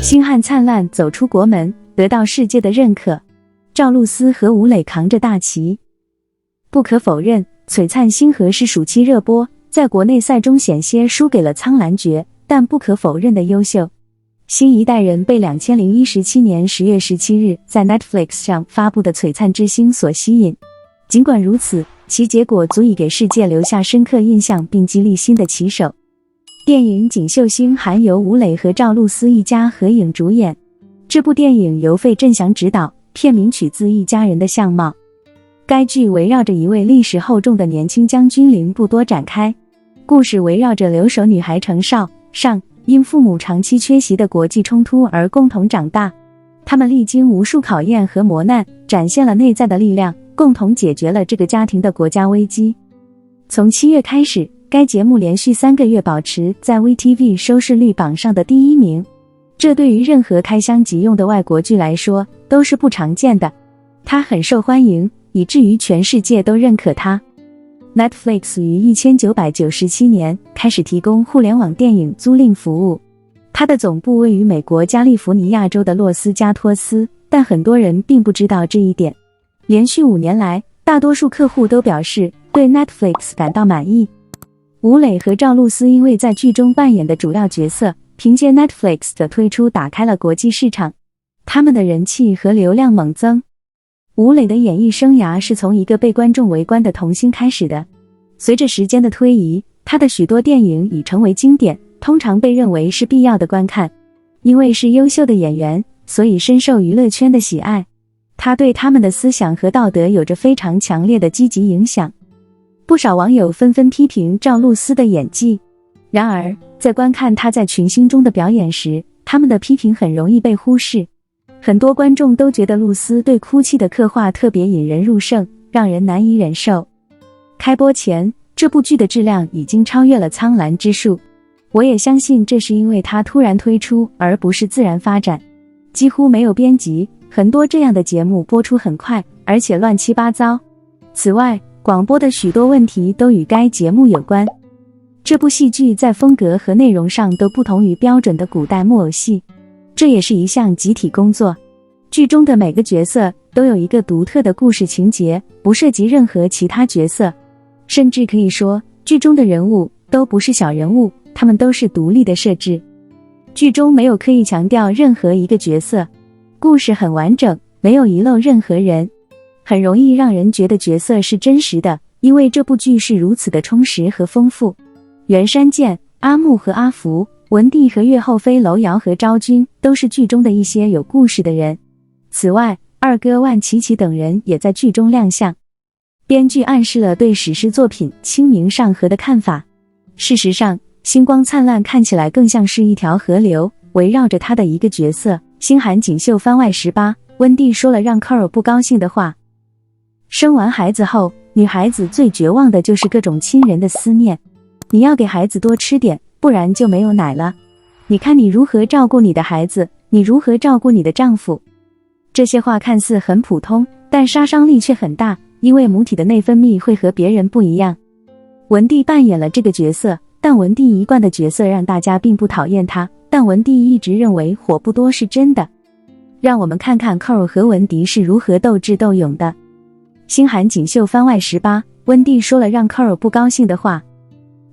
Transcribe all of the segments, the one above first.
星汉灿烂走出国门，得到世界的认可。赵露思和吴磊扛着大旗。不可否认，璀璨星河是暑期热播，在国内赛中险些输给了苍兰诀，但不可否认的优秀。新一代人被2017年10月17日在 Netflix 上发布的璀璨之星所吸引。尽管如此，其结果足以给世界留下深刻印象并激励新的旗手。电影《锦绣星寒》由吴磊和赵露思一家合影主演。这部电影由费振翔执导，片名取自一家人的相貌。该剧围绕着一位历史厚重的年轻将军凌不多展开，故事围绕着留守女孩程少尚因父母长期缺席的国际冲突而共同长大。他们历经无数考验和磨难，展现了内在的力量，共同解决了这个家庭的国家危机。从7月开始，该节目连续3个月保持在 VTV 收视率榜上的第1名，这对于任何开箱即用的外国剧来说都是不常见的。它很受欢迎，以至于全世界都认可它。Netflix 于1997年开始提供互联网电影租赁服务，它的总部位于美国加利福尼亚州的洛斯加托斯，但很多人并不知道这一点。连续5年来，大多数客户都表示对 Netflix 感到满意。吴磊和赵露思因为在剧中扮演的主要角色，凭借 Netflix 的推出打开了国际市场，他们的人气和流量猛增。吴磊的演艺生涯是从一个被观众围观的童星开始的，随着时间的推移，他的许多电影已成为经典，通常被认为是必要的观看。因为是优秀的演员，所以深受娱乐圈的喜爱，他对他们的思想和道德有着非常强烈的积极影响。不少网友纷纷批评赵露思的演技，然而在观看她在群星中的表演时，他们的批评很容易被忽视。很多观众都觉得露丝对哭泣的刻画特别引人入胜，让人难以忍受。开播前，这部剧的质量已经超越了《苍兰之术》，我也相信这是因为它突然推出而不是自然发展，几乎没有编辑，很多这样的节目播出很快，而且乱七八糟。此外，广播的许多问题都与该节目有关。这部戏剧在风格和内容上都不同于标准的古代木偶戏，这也是一项集体工作。剧中的每个角色都有一个独特的故事情节，不涉及任何其他角色，甚至可以说，剧中的人物都不是小人物，他们都是独立的设置。剧中没有刻意强调任何一个角色，故事很完整，没有遗漏任何人，很容易让人觉得角色是真实的，因为这部剧是如此的充实和丰富。袁山剑、阿木和阿福、文帝和岳后妃楼瑶和昭君都是剧中的一些有故事的人。此外，二哥万琪琪等人也在剧中亮相。编剧暗示了对史诗作品《清明上河》的看法。事实上，星光灿烂看起来更像是一条河流，围绕着他的一个角色。星寒锦绣番外18，温蒂说了让 Carl 不高兴的话。生完孩子后，女孩子最绝望的就是各种亲人的思念。你要给孩子多吃点，不然就没有奶了。你看你如何照顾你的孩子，你如何照顾你的丈夫。这些话看似很普通，但杀伤力却很大，因为母体的内分泌会和别人不一样。文帝扮演了这个角色，但文帝一贯的角色让大家并不讨厌他，但文帝一直认为火不多是真的。让我们看看 Carl 和文迪是如何斗智斗勇的。星寒锦绣番外18，温蒂说了让 Carl 不高兴的话。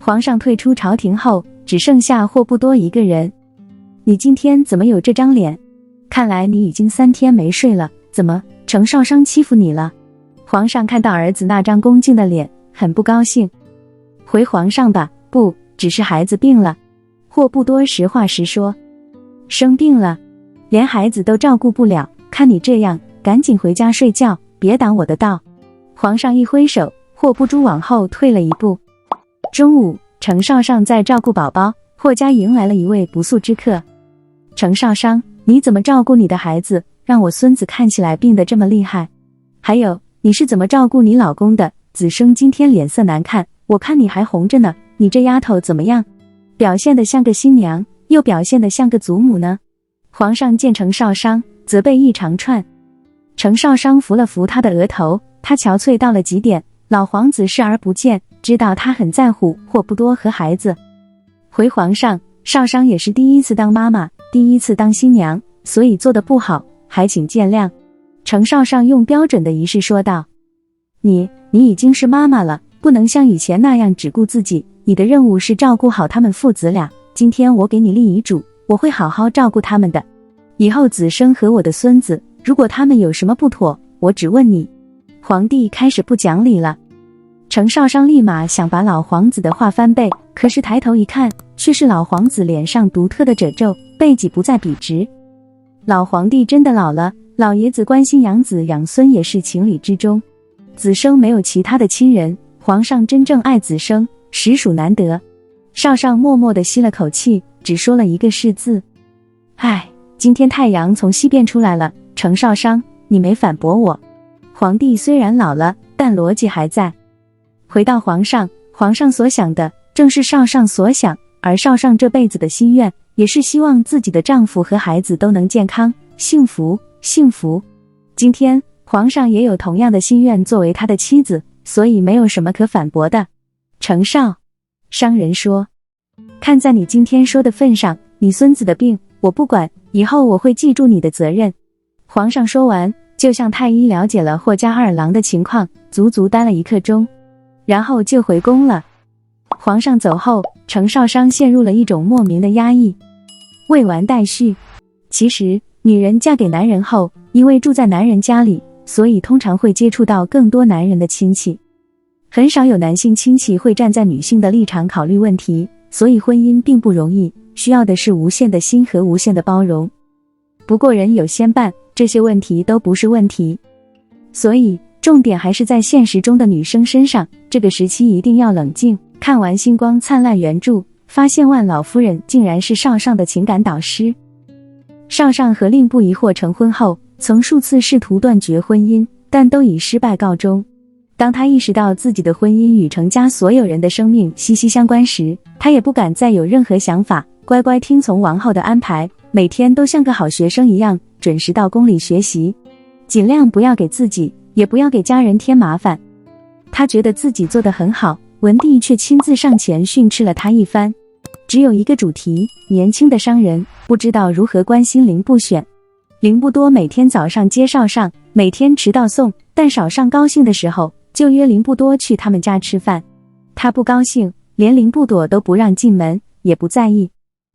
皇上退出朝廷后，只剩下霍不多一个人。你今天怎么有这张脸？看来你已经3天没睡了，怎么，程少商欺负你了？皇上看到儿子那张恭敬的脸，很不高兴。回皇上吧，不，只是孩子病了。霍不多实话实说。生病了，连孩子都照顾不了，看你这样，赶紧回家睡觉，别挡我的道。皇上一挥手，霍不珠往后退了一步。中午，程少商在照顾宝宝，霍家迎来了一位不速之客。程少商，你怎么照顾你的孩子，让我孙子看起来病得这么厉害？还有，你是怎么照顾你老公的？子生今天脸色难看，我看你还红着呢，你这丫头怎么样？表现得像个新娘，又表现得像个祖母呢？皇上见程少商，责备一长串。程少商扶了扶他的额头，他憔悴到了极点，老皇子视而不见，知道他很在乎霍不多和孩子。回皇上，少商也是第一次当妈妈，第一次当新娘，所以做得不好，还请见谅。程少上用标准的仪式说道：你已经是妈妈了，不能像以前那样只顾自己，你的任务是照顾好他们父子俩。今天我给你立遗嘱，我会好好照顾他们的。以后子生和我的孙子，如果他们有什么不妥，我只问你。皇帝开始不讲理了。程少商立马想把老皇子的话翻倍，可是抬头一看，却是老皇子脸上独特的褶皱，背脊不再笔直。老皇帝真的老了，老爷子关心养子养孙也是情理之中。子生没有其他的亲人，皇上真正爱子生，实属难得。少上默默地吸了口气，只说了一个是字。唉，今天太阳从西边出来了，程少商，你没反驳我。皇帝虽然老了，但逻辑还在。回到皇上，皇上所想的正是少上所想，而少上这辈子的心愿，也是希望自己的丈夫和孩子都能健康、幸福。今天皇上也有同样的心愿作为他的妻子，所以没有什么可反驳的。程少商人说，看在你今天说的份上，你孙子的病我不管，以后我会记住你的责任。皇上说完，就向太医了解了霍家二郎的情况，足足待了1刻钟，然后就回宫了。皇上走后，程少商陷入了一种莫名的压抑。未完待续。其实女人嫁给男人后，因为住在男人家里，所以通常会接触到更多男人的亲戚，很少有男性亲戚会站在女性的立场考虑问题，所以婚姻并不容易，需要的是无限的心和无限的包容。不过人有先伴，这些问题都不是问题。所以重点还是在现实中的女生身上，这个时期一定要冷静。看完《星光灿烂》原著，发现万老夫人竟然是少上的情感导师。少上和令不疑惑成婚后，曾数次试图断绝婚姻，但都以失败告终。当他意识到自己的婚姻与程家所有人的生命息息相关时，他也不敢再有任何想法，乖乖听从王后的安排，每天都像个好学生一样准时到宫里学习，尽量不要给自己也不要给家人添麻烦。他觉得自己做得很好，文帝却亲自上前训斥了他一番。只有一个主题，年轻的商人不知道如何关心林不选。林不多每天早上接少上，每天迟到送，但少上高兴的时候就约林不多去他们家吃饭。他不高兴，连林不朵都不让进门，也不在意。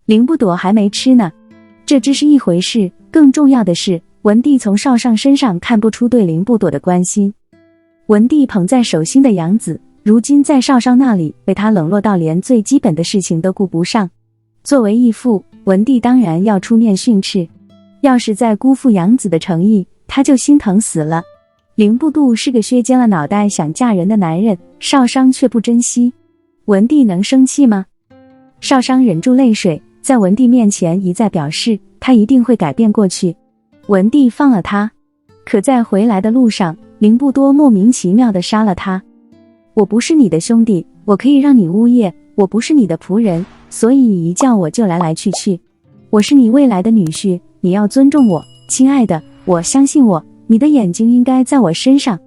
林不朵还没吃呢。这只是一回事，更重要的是，文帝从少上身上看不出对林不朵的关心。文帝捧在手心的养子，如今在少上那里被他冷落到连最基本的事情都顾不上。作为义父，文帝当然要出面训斥。要是再辜负养子的诚意，他就心疼死了。林不度是个削尖了脑袋想嫁人的男人，少商却不珍惜。文帝能生气吗？少商忍住泪水，在文帝面前一再表示他一定会改变过去。文帝放了他，可在回来的路上，林不多莫名其妙地杀了他。我不是你的兄弟，我可以让你呜咽，我不是你的仆人，所以一叫我就来去。我是你未来的女婿，你要尊重我，亲爱的，我相信我，你的眼睛应该在我身上。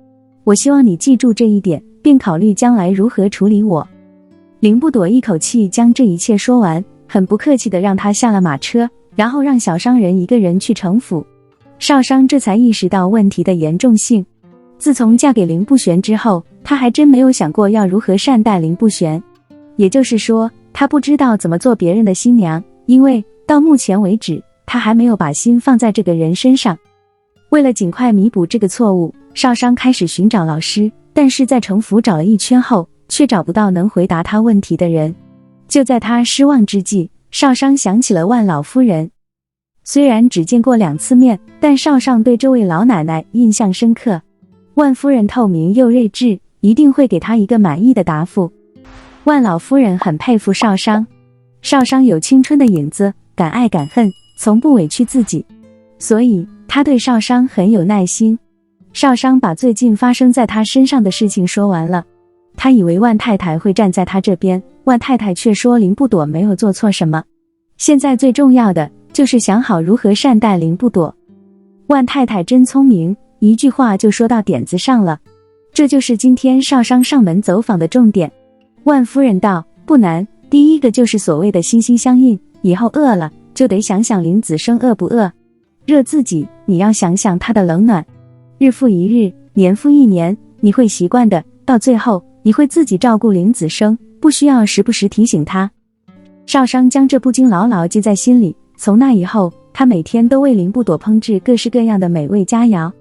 我希望你记住这一点，并考虑将来如何处理我。林不朵一口气将这一切说完，很不客气地让他下了马车，然后让小商人一个人去城府。少商这才意识到问题的严重性。自从嫁给林不玄之后，他还真没有想过要如何善待林不玄。也就是说，他不知道怎么做别人的新娘，因为到目前为止，他还没有把心放在这个人身上。为了尽快弥补这个错误，少商开始寻找老师，但是在城府找了一圈后，却找不到能回答他问题的人。就在他失望之际，少商想起了万老夫人。虽然只见过2次面，但少商对这位老奶奶印象深刻。万夫人透明又睿智，一定会给他一个满意的答复。万老夫人很佩服少商。少商有青春的影子，敢爱敢恨，从不委屈自己，所以他对少商很有耐心。少商把最近发生在他身上的事情说完了。他以为万太太会站在他这边，万太太却说林不朵没有做错什么。现在最重要的就是想好如何善待林不朵。万太太真聪明，一句话就说到点子上了。这就是今天少商上门走访的重点。万夫人道：不难，第一个就是所谓的心心相印，以后饿了就得想想林子生饿不饿。热自己，你要想想他的冷暖。日复一日，年复一年，你会习惯的，到最后你会自己照顾林子生，不需要时不时提醒他。邵商将这部经牢牢记在心里，从那以后，他每天都为林不朵烹制各式各样的美味佳肴。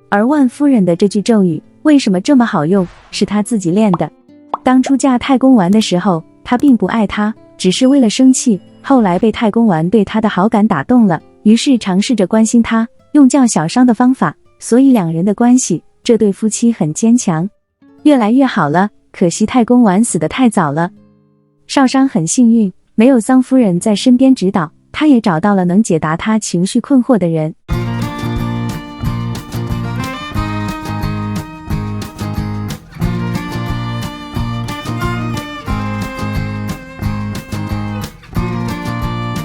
而万夫人的这句咒语为什么这么好用，是她自己练的。当初嫁太公丸的时候，她并不爱他，只是为了生气，后来被太公丸对她的好感打动了，于是尝试着关心他，用教小商的方法，所以两人的关系，这对夫妻很坚强，越来越好了。可惜太公丸死得太早了。邵商很幸运，没有桑夫人在身边指导，他也找到了能解答他情绪困惑的人，